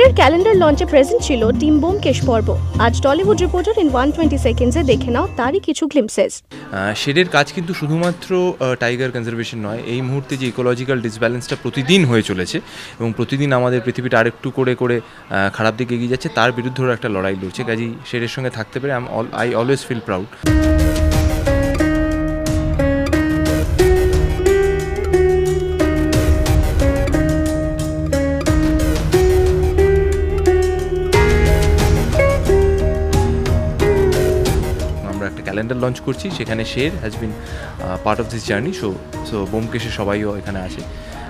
শেরের calendar লঞ্চে present ছিল team Byomkesh পর্ব। আজ টলিউড রিপোর্টার ইন 120 সেকেন্ডসে দেখে নাও তারই কিছু গ্লিমসেস। শেরের কাজ কিন্তু শুধুমাত্র টাইগার কনজারভেশন নয়, এই মুহূর্তে যে ইকোলজিক্যাল ডিসব্যালেন্সটা প্রতিদিন হয়ে চলেছে এবং প্রতিদিন আমাদের পৃথিবীটা আরেকটু করে করে খারাপ দিকে এগিয়ে যাচ্ছে, তার বিরুদ্ধে ওরা একটা লড়াই লড়ছে। কাজেই শেরের সঙ্গে থাকতে পেরে আই অলওয়েজ ফিল প্রাউড। একটা ক্যালেন্ডার লঞ্চ করছি, সেখানে Sher has been part of this journey. So বোমকেশের সবাইও এখানে আছে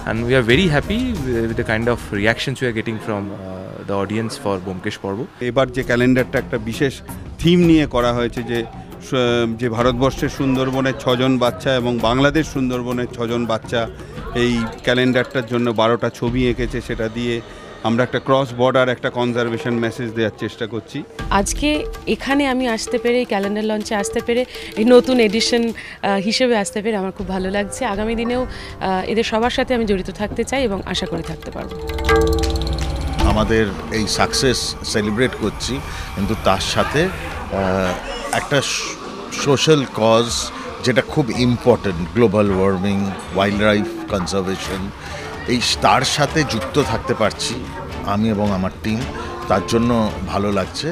and we are very happy with the kind of reactions we are getting from the audience for Byomkesh পর্ব। এবার যে ক্যালেন্ডারটা একটা বিশেষ থিম নিয়ে করা হয়েছে, যে ভারতবর্ষের সুন্দরবনের 6জন বাচ্চা এবং বাংলাদেশ সুন্দরবনের 6জন বাচ্চা এই ক্যালেন্ডারটার জন্য 12টা ছবি এঁকেছে, সেটা দিয়ে আমরা একটা ক্রস বর্ডার একটা কনজারভেশন মেসেজ দেওয়ার চেষ্টা করছি। আজকে এখানে আমি আসতে পেরে, এই ক্যালেন্ডার লঞ্চে আসতে পেরে, এই নতুন এডিশন হিসেবে আসতে পেরে আমার খুব ভালো লাগছে। আগামী দিনেও এদের সবার সাথে আমি জড়িত থাকতে চাই এবং আশা করে থাকতে পারবো। আমাদের এই সাকসেস সেলিব্রেট করছি, কিন্তু তার সাথে একটা সোশ্যাল কজ যেটা খুব important, global warming, wild life conservation, তার সাথে যুক্ত থাকতে পারছি আমি এবং আমার টিম, তার জন্য ভালো লাগছে।